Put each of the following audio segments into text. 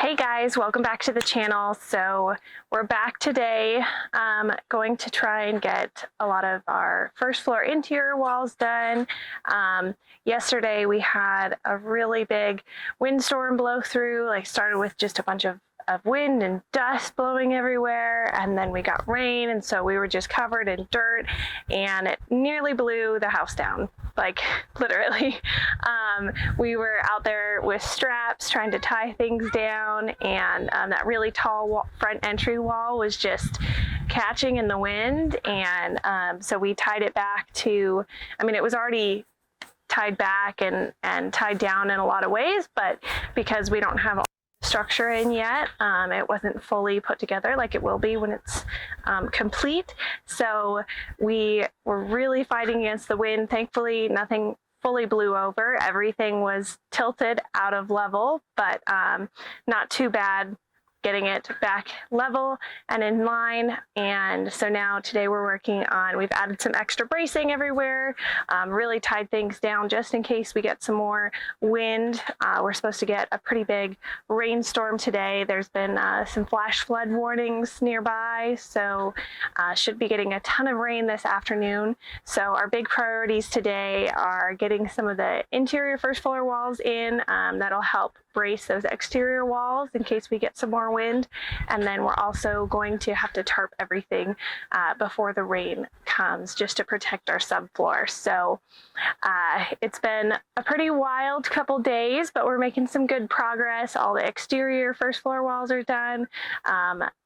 Hey guys, welcome back to the channel. So we're back today, going to try and get a lot of our first floor interior walls done. Yesterday we had a really big windstorm blow through, started with just a bunch of wind and dust blowing everywhere, and then we got rain, and so we were just covered in dirt, and it nearly blew the house down, literally. We were out there with straps trying to tie things down, and that really tall front entry wall was just catching in the wind, and so we tied it back to, it was already tied back and tied down in a lot of ways, but because we don't have structure in yet, it wasn't fully put together like it will be when it's complete. So we were really fighting against the wind. Thankfully, nothing fully blew over. Everything was tilted out of level, but not too bad getting it back level and in line. And so now today we're working on, we've added some extra bracing everywhere, really tied things down just in case we get some more wind. We're supposed to get a pretty big rainstorm today. There's been some flash flood warnings nearby, so should be getting a ton of rain this afternoon. So our big priorities today are getting some of the interior first floor walls in. That'll help brace those exterior walls in case we get some more wind, and then we're also going to have to tarp everything before the rain comes, just to protect our subfloor. So it's been a pretty wild couple days, but we're making some good progress. All the exterior first floor walls are done.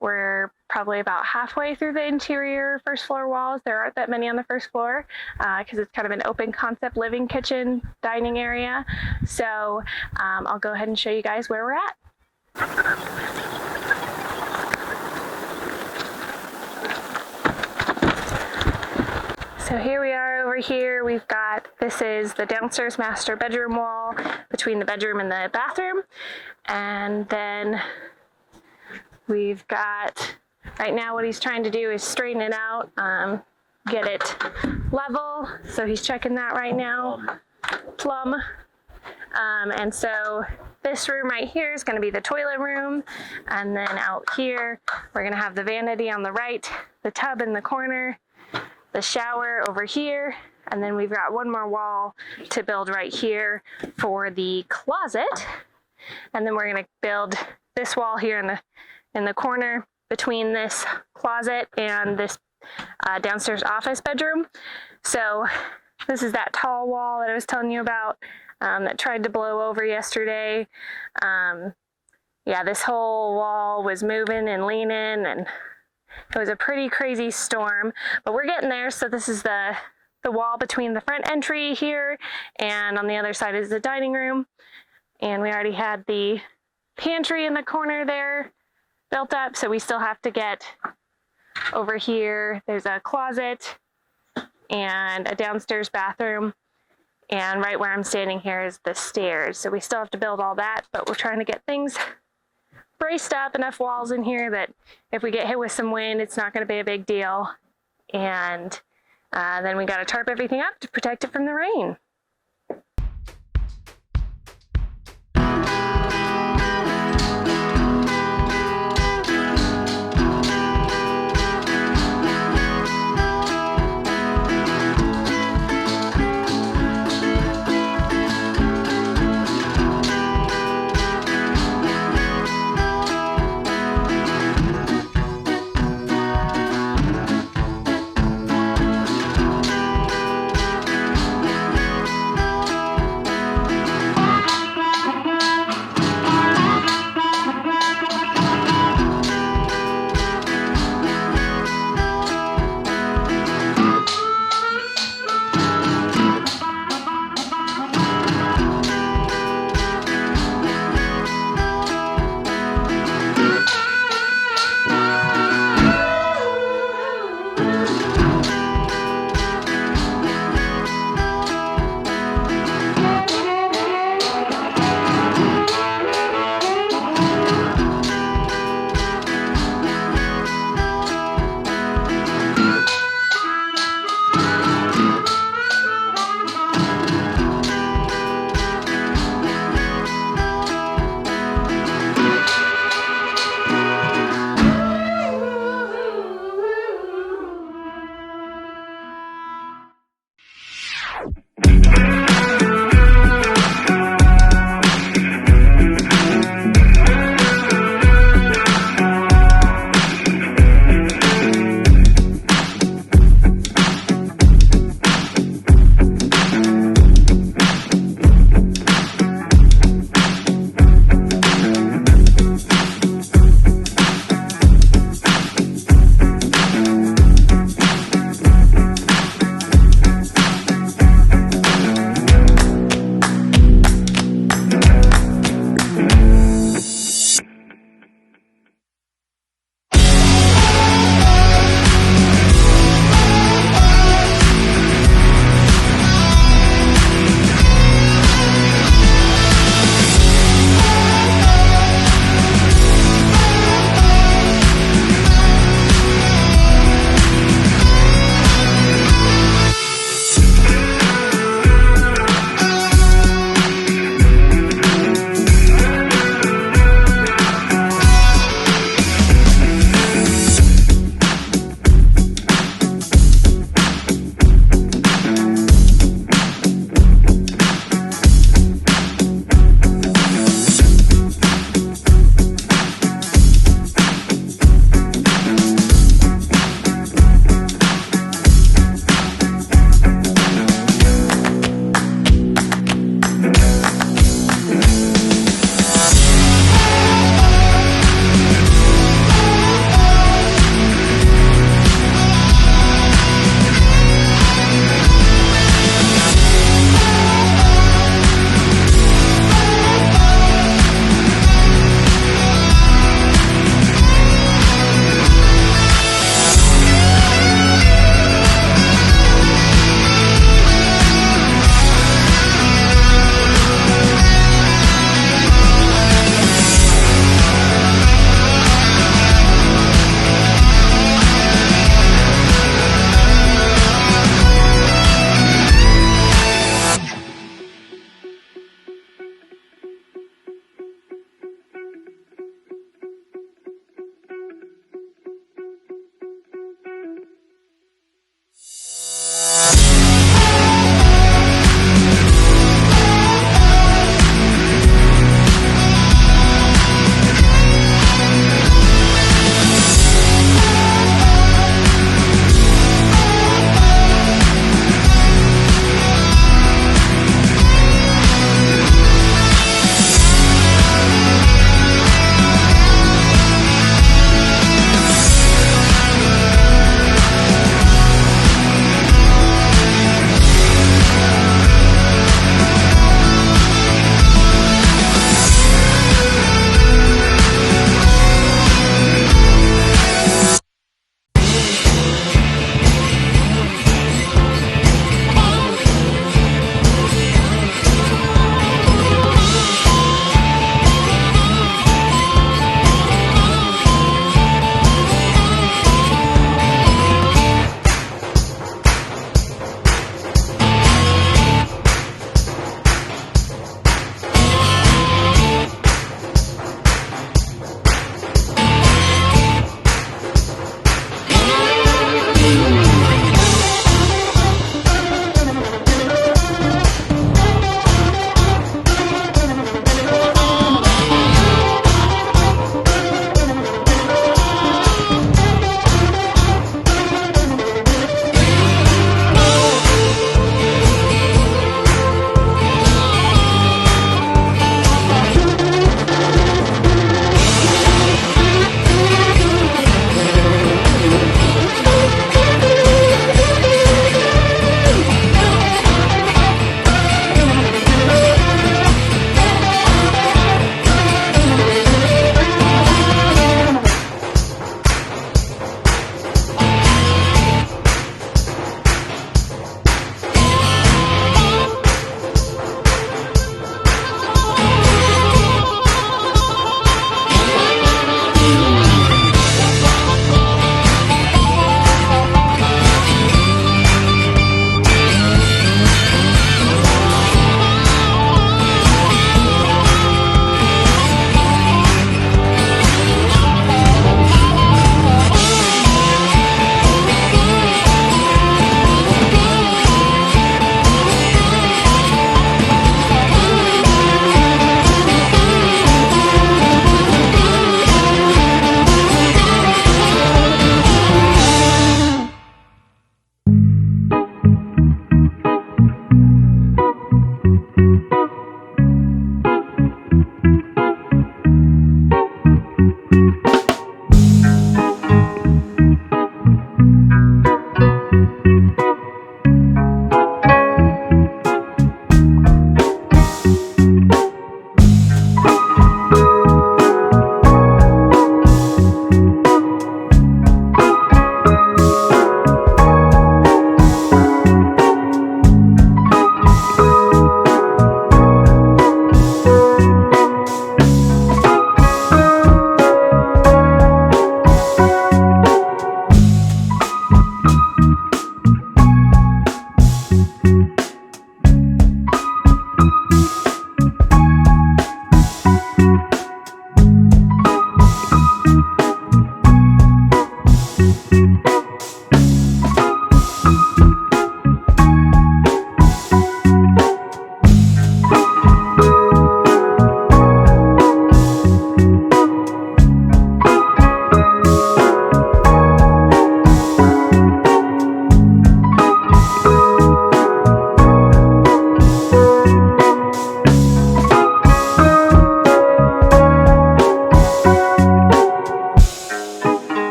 We're probably about halfway through the interior first floor walls. There aren't that many on the first floor because it's kind of an open concept living kitchen dining area. So I'll go ahead and show you guys where we're at. So here we are over here. We've got, this is the downstairs master bedroom wall between the bedroom and the bathroom. And then we've got, right now what he's trying to do is straighten it out, get it level. So he's checking that right now, plumb. And so this room right here is going to be the toilet room. And then out here, we're going to have the vanity on the right, the tub in the corner, the shower over here, and then we've got one more wall to build right here for the closet. And then we're going to build this wall here in the corner between this closet and this downstairs office bedroom. So this is that tall wall that I was telling you about that tried to blow over yesterday. Yeah, this whole wall was moving and leaning, and it was a pretty crazy storm, but we're getting there. So this is the wall between the front entry here, and on the other side is the dining room. And we already had the pantry in the corner there built up, so we still have to get over here. There's a closet and a downstairs bathroom, and right where I'm standing here is the stairs. So we still have to build all that, but we're trying to get things braced up, enough walls in here that if we get hit with some wind, it's not going to be a big deal. And then we got to tarp everything up to protect it from the rain.